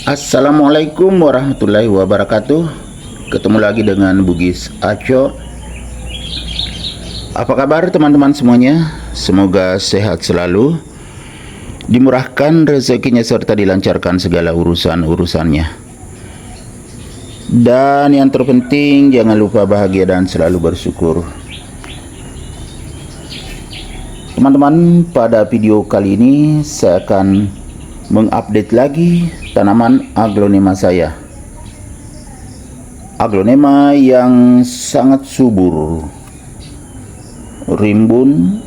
Assalamualaikum warahmatullahi wabarakatuh. Ketemu lagi dengan Bugis Aco. Apa kabar teman-teman semuanya? Semoga sehat selalu, dimurahkan rezekinya serta dilancarkan segala urusan-urusannya. Dan yang terpenting, jangan lupa bahagia dan selalu bersyukur. Teman-teman, pada video kali ini saya akan mengupdate lagi tanaman aglonema saya. Aglonema yang sangat subur, rimbun,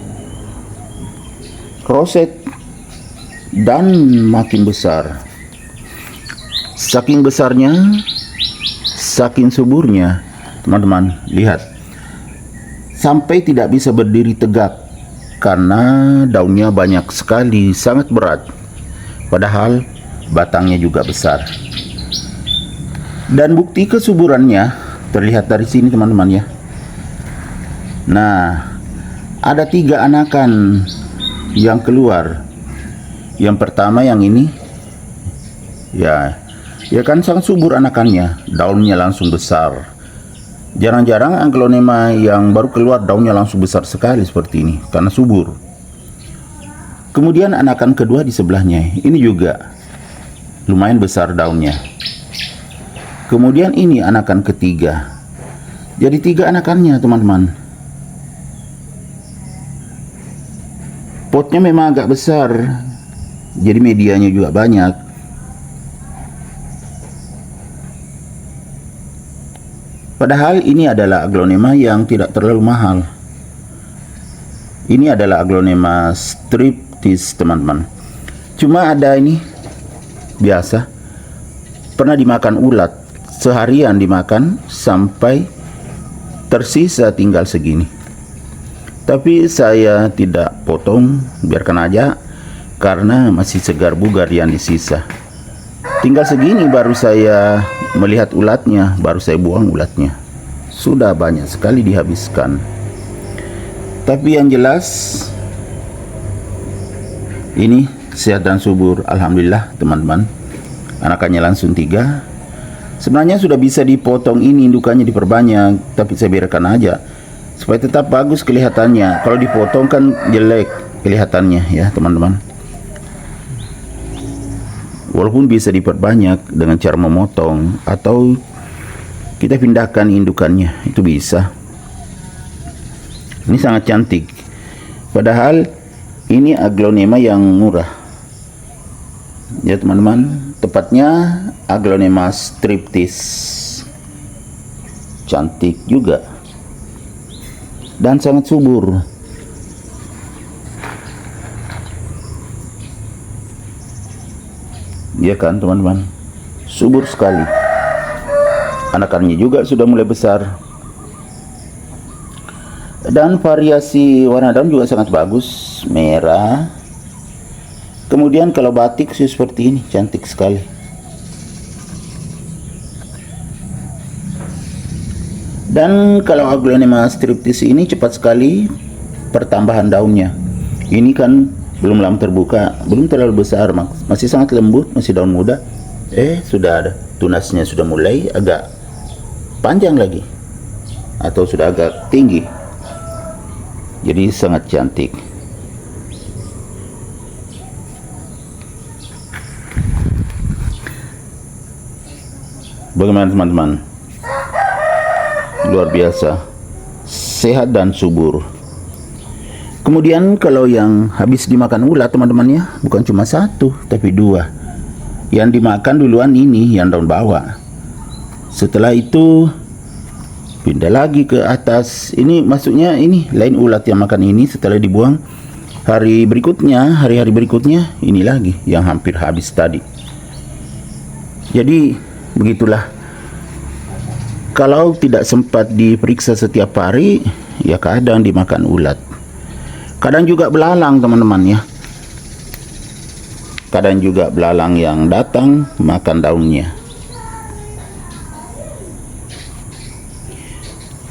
roset, dan makin besar. Saking besarnya, saking suburnya, teman-teman, lihat. Sampai tidak bisa berdiri tegak karena daunnya banyak sekali, sangat berat. Padahal batangnya juga besar. Dan bukti kesuburannya terlihat dari sini teman-teman ya. Nah, ada 3 anakan yang keluar. Yang pertama yang ini, ya kan sangat subur anakannya, daunnya langsung besar. Jarang-jarang aglonema yang baru keluar daunnya langsung besar sekali seperti ini karena subur. Kemudian anakan kedua di sebelahnya, ini juga lumayan besar daunnya. Kemudian ini anakan ketiga. Jadi 3 anakannya teman-teman. Potnya memang agak besar, jadi medianya juga banyak. Padahal ini adalah aglonema yang tidak terlalu mahal. Ini adalah aglonema striptis teman-teman. Cuma ada ini biasa, pernah dimakan ulat, seharian dimakan sampai tersisa tinggal segini. Tapi saya tidak potong, biarkan aja, karena masih segar bugar yang disisa. Tinggal segini baru saya melihat ulatnya, baru saya buang ulatnya. Sudah banyak sekali dihabiskan. Tapi yang jelas ini sehat dan subur, alhamdulillah teman-teman. Anakannya langsung 3. Sebenarnya sudah bisa dipotong ini, indukannya diperbanyak, tapi saya biarkan aja supaya tetap bagus kelihatannya. Kalau dipotong kan jelek kelihatannya ya teman-teman. Walaupun bisa diperbanyak dengan cara memotong atau kita pindahkan indukannya, itu bisa. Ini sangat cantik. Padahal ini aglonema yang murah. Ya teman-teman, tepatnya aglonema striptis. Cantik juga. Dan sangat subur. Ya kan teman-teman, subur sekali. Anakannya juga sudah mulai besar. Dan variasi warna daun juga sangat bagus, merah. Kemudian kalau batik sih seperti ini, cantik sekali. Dan kalau aglonema striptis ini cepat sekali pertambahan daunnya. Ini kan belum lama terbuka, belum terlalu besar, masih sangat lembut, masih daun muda. Sudah ada tunasnya, sudah mulai agak panjang lagi, atau sudah agak tinggi. Jadi sangat cantik. Bagaimana teman-teman? Luar biasa, sehat dan subur. Kemudian kalau yang habis dimakan ulat teman-teman ya, bukan cuma 1 tapi 2. Yang dimakan duluan ini yang daun bawah. Setelah itu pindah lagi ke atas. Ini maksudnya ini lain ulat yang makan ini, setelah dibuang hari-hari berikutnya ini lagi yang hampir habis tadi. Jadi begitulah. Kalau tidak sempat diperiksa setiap hari, ya kadang dimakan ulat. Kadang juga belalang teman-teman ya. Kadang juga belalang yang datang makan daunnya.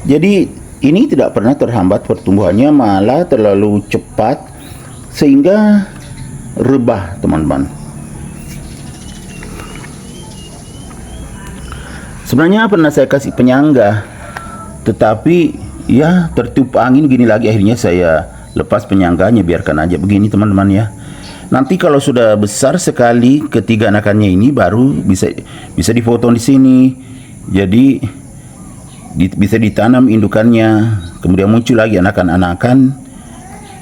Jadi ini tidak pernah terhambat pertumbuhannya, malah terlalu cepat sehingga rebah teman-teman. Sebenarnya pernah saya kasih penyangga, tetapi ya tertiup angin gini lagi, akhirnya saya lepas penyangganya, biarkan aja begini teman-teman ya. Nanti kalau sudah besar sekali ketiga anakannya ini baru bisa difoto di sini. Jadi bisa ditanam indukannya, kemudian muncul lagi anakan-anakan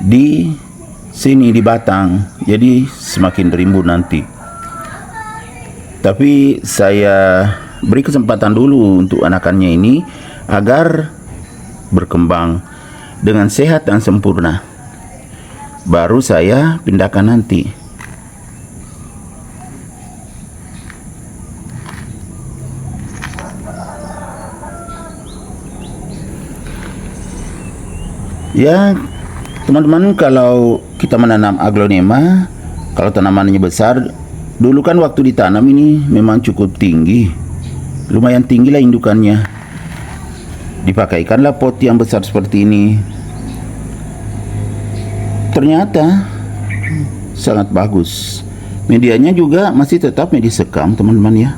di sini di batang. Jadi semakin rimbun nanti. Tapi saya beri kesempatan dulu untuk anakannya ini agar berkembang dengan sehat dan sempurna. Baru saya pindahkan nanti. Ya, teman-teman, kalau kita menanam aglonema, kalau tanamannya besar, dulu kan waktu ditanam ini memang cukup tinggi, lumayan tinggi lah indukannya. Dipakaikanlah pot yang besar seperti ini. Ternyata sangat bagus. Medianya juga masih tetap media sekam teman-teman ya,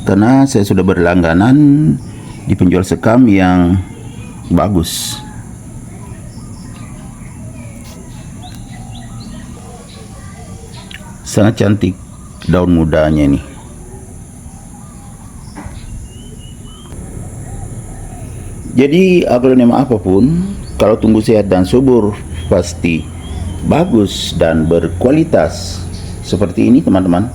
karena saya sudah berlangganan di penjual sekam yang bagus. Sangat cantik daun mudanya ini. Jadi aglonema apapun, kalau tumbuh sehat dan subur pasti bagus dan berkualitas seperti ini teman-teman.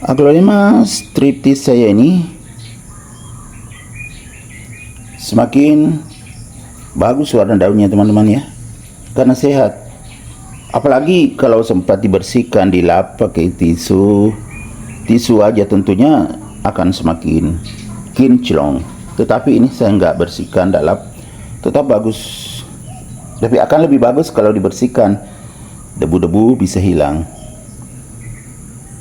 Aglonema striptis saya ini semakin bagus warna daunnya teman-teman ya, karena sehat. Apalagi kalau sempat dibersihkan, dilap pakai tisu aja tentunya akan semakin kinclong. Tetapi ini saya nggak bersihkan, nggak lap, tetap bagus. Tapi akan lebih bagus kalau dibersihkan, debu-debu bisa hilang.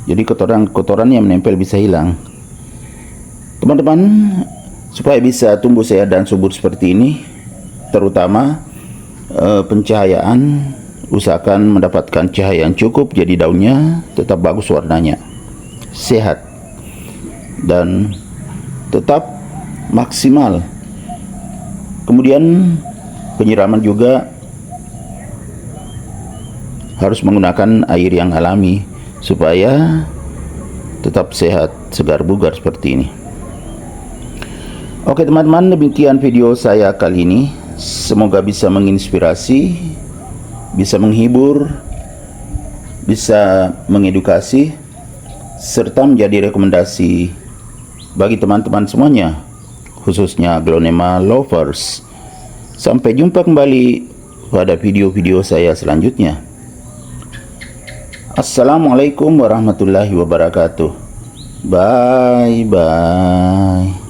Jadi kotoran yang menempel bisa hilang. Teman-teman, supaya bisa tumbuh sehat dan subur seperti ini, terutama pencahayaan, usahakan mendapatkan cahaya yang cukup, jadi daunnya tetap bagus warnanya, sehat, dan tetap maksimal. Kemudian penyiraman juga harus menggunakan air yang alami supaya tetap sehat, segar bugar seperti ini. Oke teman-teman, demikian video saya kali ini. Semoga bisa menginspirasi, bisa menghibur, bisa mengedukasi, serta menjadi rekomendasi bagi teman-teman semuanya, khususnya aglonema lovers. Sampai jumpa kembali pada video-video saya selanjutnya. Assalamualaikum warahmatullahi wabarakatuh. Bye bye.